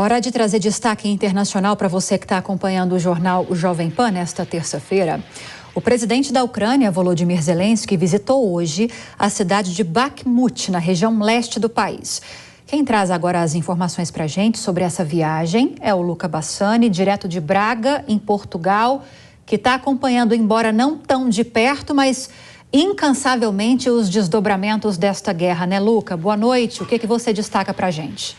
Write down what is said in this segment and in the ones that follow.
Hora de trazer destaque internacional para você que está acompanhando o jornal O Jovem Pan nesta terça-feira. O presidente da Ucrânia, Volodymyr Zelensky, visitou hoje a cidade de Bakhmut, na região leste do país. Quem traz agora as informações para a gente sobre essa viagem é o Luca Bassani, direto de Braga, em Portugal, que está acompanhando, embora não tão de perto, mas incansavelmente os desdobramentos desta guerra, né, Luca? Boa noite, o que você destaca para a gente?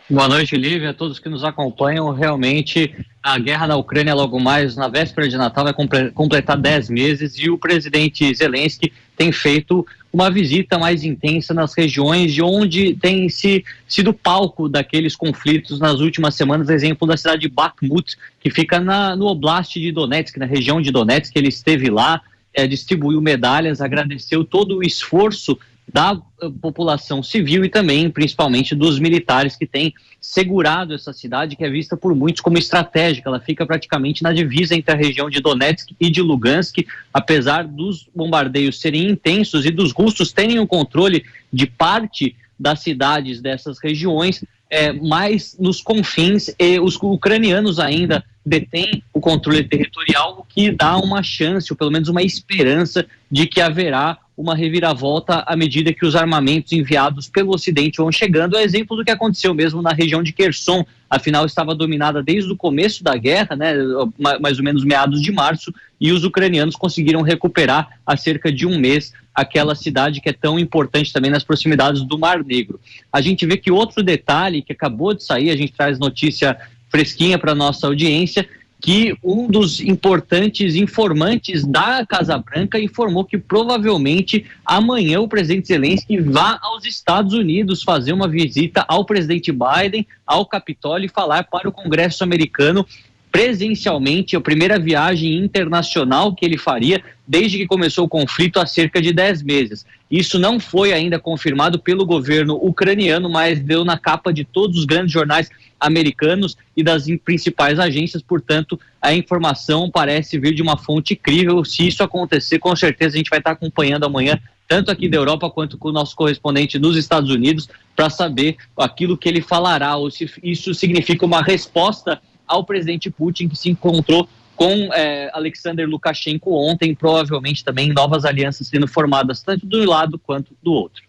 Boa noite, Lívia, a todos que nos acompanham. Realmente, a guerra na Ucrânia, logo mais na véspera de Natal, vai completar 10 meses e o presidente Zelensky tem feito uma visita mais intensa nas regiões de onde tem sido palco daqueles conflitos nas últimas semanas. Exemplo da cidade de Bakhmut, que fica no Oblast de Donetsk, na região de Donetsk. Ele esteve lá, distribuiu medalhas, agradeceu todo o esforço da população civil e também, principalmente, dos militares que têm segurado essa cidade, que é vista por muitos como estratégica. Ela fica praticamente na divisa entre a região de Donetsk e de Lugansk, apesar dos bombardeios serem intensos e dos russos terem o controle de parte das cidades dessas regiões, mas nos confins, os ucranianos ainda detêm o controle territorial, o que dá uma chance, ou pelo menos uma esperança, de que haverá uma reviravolta à medida que os armamentos enviados pelo Ocidente vão chegando. É exemplo do que aconteceu mesmo na região de Kherson. Afinal, estava dominada desde o começo da guerra, né, mais ou menos meados de março, e os ucranianos conseguiram recuperar há cerca de um mês aquela cidade que é tão importante também nas proximidades do Mar Negro. A gente vê que outro detalhe que acabou de sair, a gente traz notícia fresquinha para a nossa audiência, que um dos importantes informantes da Casa Branca informou que provavelmente amanhã o presidente Zelensky vá aos Estados Unidos fazer uma visita ao presidente Biden, ao Capitólio, e falar para o Congresso americano presencialmente, a primeira viagem internacional que ele faria desde que começou o conflito há cerca de 10 meses. Isso não foi ainda confirmado pelo governo ucraniano, mas deu na capa de todos os grandes jornais americanos e das principais agências. Portanto, a informação parece vir de uma fonte crível. Se isso acontecer, com certeza a gente vai estar acompanhando amanhã, tanto aqui da Europa quanto com o nosso correspondente nos Estados Unidos, para saber aquilo que ele falará, ou se isso significa uma resposta ao presidente Putin, que se encontrou com Alexander Lukashenko ontem, provavelmente também novas alianças sendo formadas tanto de um lado quanto do outro.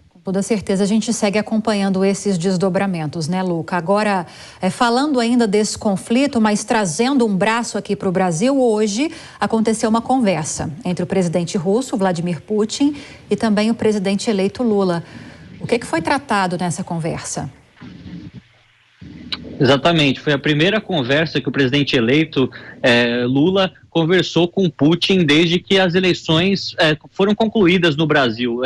Com toda certeza a gente segue acompanhando esses desdobramentos, né, Luca? Agora, falando ainda desse conflito, mas trazendo um braço aqui para o Brasil, hoje aconteceu uma conversa entre o presidente russo, Vladimir Putin, e também o presidente eleito Lula. O que foi tratado nessa conversa? Exatamente, foi a primeira conversa que o presidente eleito Lula conversou com Putin desde que as eleições foram concluídas no Brasil.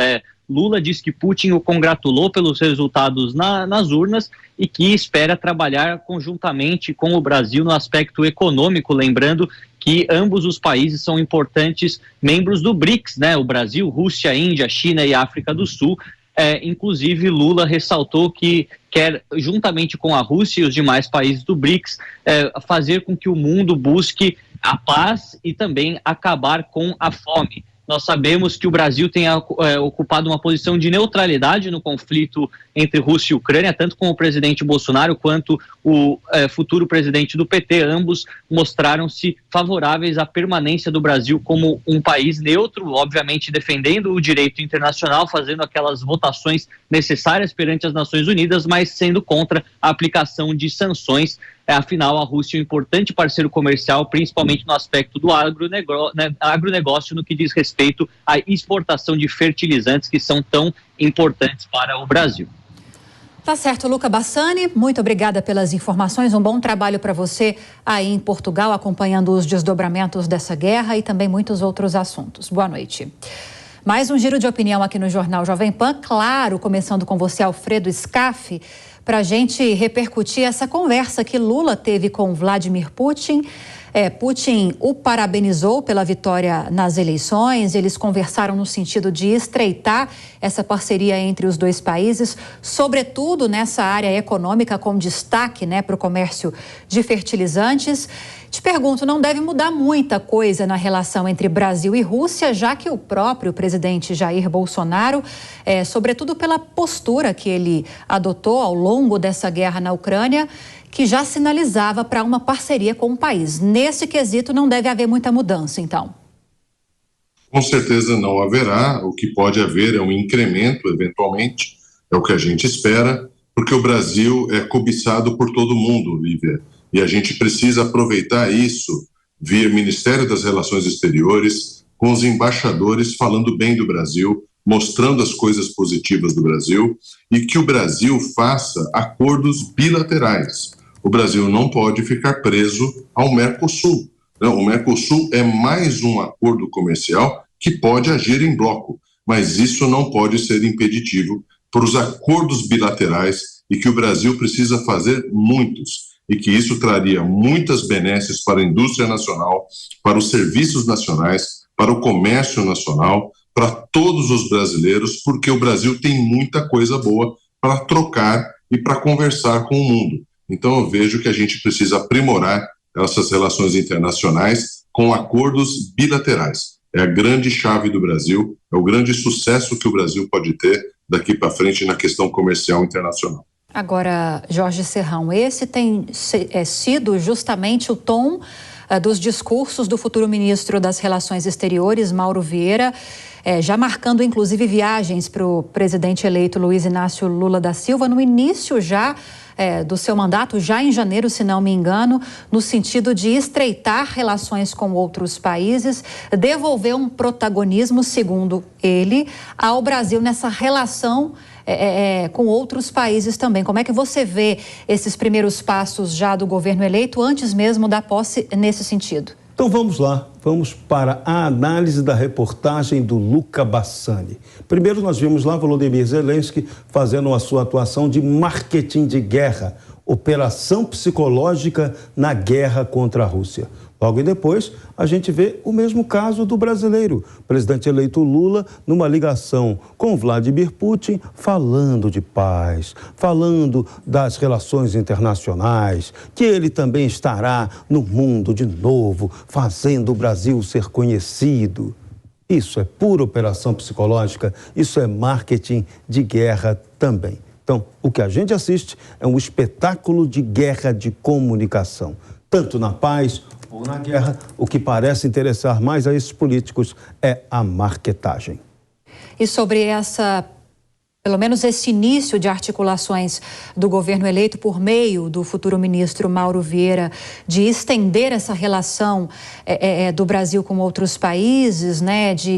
Lula disse que Putin o congratulou pelos resultados nas urnas e que espera trabalhar conjuntamente com o Brasil no aspecto econômico, lembrando que ambos os países são importantes membros do BRICS, né? O Brasil, Rússia, Índia, China e África do Sul. Inclusive, Lula ressaltou que quer, juntamente com a Rússia e os demais países do BRICS, fazer com que o mundo busque a paz e também acabar com a fome. Nós sabemos que o Brasil tem ocupado uma posição de neutralidade no conflito entre Rússia e Ucrânia, tanto com o presidente Bolsonaro quanto o futuro presidente do PT. Ambos mostraram-se favoráveis à permanência do Brasil como um país neutro, obviamente defendendo o direito internacional, fazendo aquelas votações necessárias perante as Nações Unidas, mas sendo contra a aplicação de sanções. Afinal, a Rússia é um importante parceiro comercial, principalmente no aspecto do agronegócio, no que diz respeito à exportação de fertilizantes que são tão importantes para o Brasil. Tá certo, Luca Bassani, muito obrigada pelas informações, um bom trabalho para você aí em Portugal, acompanhando os desdobramentos dessa guerra e também muitos outros assuntos. Boa noite. Mais um giro de opinião aqui no Jornal Jovem Pan, claro, começando com você, Alfredo Scaff, para a gente repercutir essa conversa que Lula teve com Vladimir Putin. Putin o parabenizou pela vitória nas eleições. Eles conversaram no sentido de estreitar essa parceria entre os dois países, sobretudo nessa área econômica, com destaque, para o comércio de fertilizantes. Te pergunto, não deve mudar muita coisa na relação entre Brasil e Rússia, já que o próprio presidente Jair Bolsonaro, sobretudo pela postura que ele adotou ao longo dessa guerra na Ucrânia, que já sinalizava para uma parceria com o país. Nesse quesito não deve haver muita mudança, então. Com certeza não haverá. O que pode haver é um incremento, eventualmente, é o que a gente espera, porque o Brasil é cobiçado por todo mundo, Lívia. E a gente precisa aproveitar isso via Ministério das Relações Exteriores, com os embaixadores falando bem do Brasil, mostrando as coisas positivas do Brasil e que o Brasil faça acordos bilaterais. O Brasil não pode ficar preso ao Mercosul. O Mercosul é mais um acordo comercial que pode agir em bloco, mas isso não pode ser impeditivo para os acordos bilaterais e que o Brasil precisa fazer muitos. E que isso traria muitas benesses para a indústria nacional, para os serviços nacionais, para o comércio nacional, para todos os brasileiros, porque o Brasil tem muita coisa boa para trocar e para conversar com o mundo. Então eu vejo que a gente precisa aprimorar essas relações internacionais com acordos bilaterais. É a grande chave do Brasil, é o grande sucesso que o Brasil pode ter daqui para frente na questão comercial internacional. Agora, Jorge Serrão, esse tem sido justamente o tom dos discursos do futuro ministro das Relações Exteriores, Mauro Vieira, já marcando inclusive viagens para o presidente eleito Luiz Inácio Lula da Silva no início já do seu mandato, já em janeiro, se não me engano, no sentido de estreitar relações com outros países, devolver um protagonismo, segundo ele, ao Brasil nessa relação com outros países também. Como é que você vê esses primeiros passos já do governo eleito, antes mesmo da posse, nesse sentido? Então vamos lá, vamos para a análise da reportagem do Luca Bassani. Primeiro nós vimos lá Volodymyr Zelensky fazendo a sua atuação de marketing de guerra, operação psicológica na guerra contra a Rússia. Logo depois, a gente vê o mesmo caso do brasileiro, presidente eleito Lula, numa ligação com Vladimir Putin, falando de paz, falando das relações internacionais, que ele também estará no mundo de novo, fazendo o Brasil ser conhecido. Isso é pura operação psicológica, isso é marketing de guerra também. Então, o que a gente assiste é um espetáculo de guerra de comunicação, tanto na paz ou na guerra. O que parece interessar mais a esses políticos é a marketagem. E sobre pelo menos esse início de articulações do governo eleito por meio do futuro ministro Mauro Vieira, de estender essa relação do Brasil com outros países,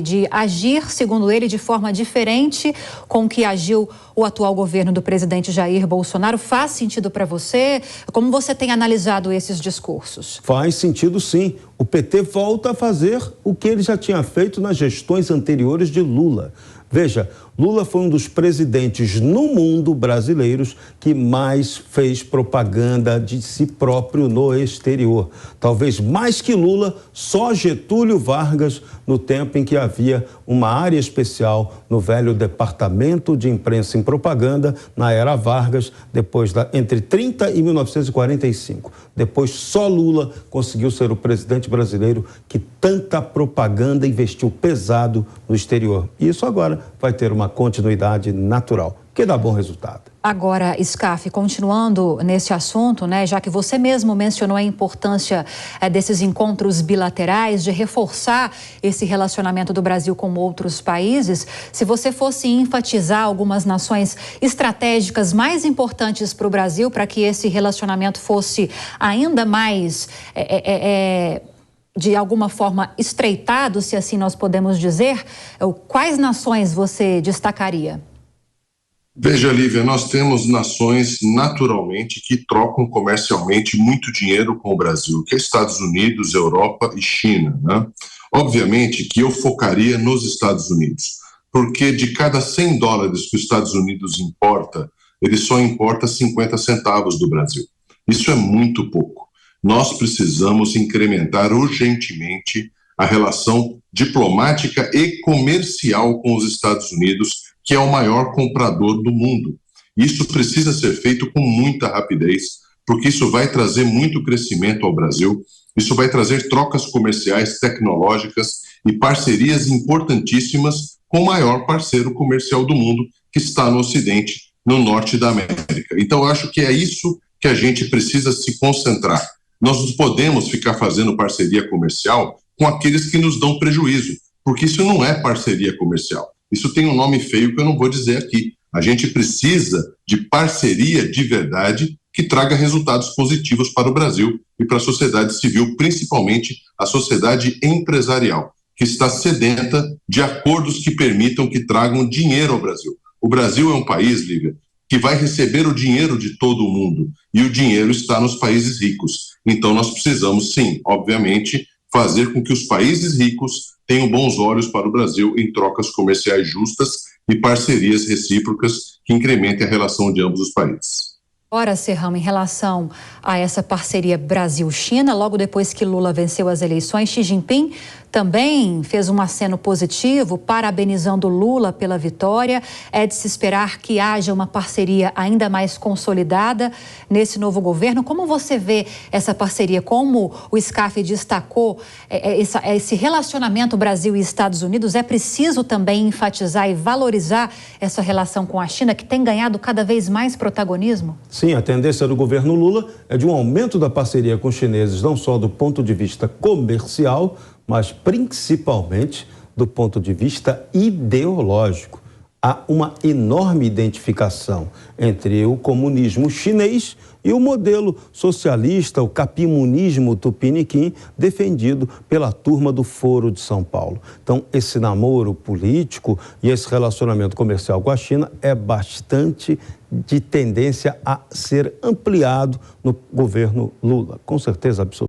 de agir, segundo ele, de forma diferente com que agiu o atual governo do presidente Jair Bolsonaro, faz sentido para você? Como você tem analisado esses discursos? Faz sentido, sim. O PT volta a fazer o que ele já tinha feito nas gestões anteriores de Lula. Veja, Lula foi um dos presidentes no mundo brasileiros que mais fez propaganda de si próprio no exterior. Talvez mais que Lula, só Getúlio Vargas, no tempo em que havia uma área especial no velho Departamento de Imprensa e Propaganda, na era Vargas, entre 30 e 1945. Depois, só Lula conseguiu ser o presidente brasileiro que tanta propaganda investiu pesado no exterior. E isso agora vai ter uma continuidade natural, que dá bom resultado. Agora, Scaff, continuando nesse assunto, já que você mesmo mencionou a importância desses encontros bilaterais, de reforçar esse relacionamento do Brasil com outros países, se você fosse enfatizar algumas nações estratégicas mais importantes para o Brasil, para que esse relacionamento fosse ainda mais, de alguma forma, estreitado, se assim nós podemos dizer, quais nações você destacaria? Veja, Lívia, nós temos nações naturalmente que trocam comercialmente muito dinheiro com o Brasil, que é Estados Unidos, Europa e China, né? Obviamente que eu focaria nos Estados Unidos, porque de cada 100 dólares que os Estados Unidos importa, ele só importa 50 centavos do Brasil. Isso é muito pouco. nós precisamos incrementar urgentemente a relação diplomática e comercial com os Estados Unidos, que é o maior comprador do mundo. Isso precisa ser feito com muita rapidez, porque isso vai trazer muito crescimento ao Brasil, isso vai trazer trocas comerciais, tecnológicas e parcerias importantíssimas com o maior parceiro comercial do mundo, que está no Ocidente, no Norte da América. Então, eu acho que é isso que a gente precisa se concentrar. Nós não podemos ficar fazendo parceria comercial com aqueles que nos dão prejuízo, porque isso não é parceria comercial. Isso tem um nome feio que eu não vou dizer aqui. A gente precisa de parceria de verdade que traga resultados positivos para o Brasil e para a sociedade civil, principalmente a sociedade empresarial, que está sedenta de acordos que permitam que tragam dinheiro ao Brasil. O Brasil é um país, Lívia, que vai receber o dinheiro de todo o mundo, e o dinheiro está nos países ricos. Então nós precisamos, sim, obviamente, fazer com que os países ricos tenham bons olhos para o Brasil em trocas comerciais justas e parcerias recíprocas que incrementem a relação de ambos os países. Ora, Serrão, em relação a essa parceria Brasil-China, logo depois que Lula venceu as eleições, Xi Jinping também fez um aceno positivo, parabenizando Lula pela vitória. É de se esperar que haja uma parceria ainda mais consolidada nesse novo governo. Como você vê essa parceria? Como o SCAF destacou esse relacionamento Brasil e Estados Unidos? É preciso também enfatizar e valorizar essa relação com a China, que tem ganhado cada vez mais protagonismo? Sim, a tendência do governo Lula é de um aumento da parceria com os chineses, não só do ponto de vista comercial, mas principalmente do ponto de vista ideológico. Há uma enorme identificação entre o comunismo chinês e o modelo socialista, o capimunismo tupiniquim, defendido pela turma do Foro de São Paulo. Então, esse namoro político e esse relacionamento comercial com a China é bastante de tendência a ser ampliado no governo Lula, com certeza absoluta.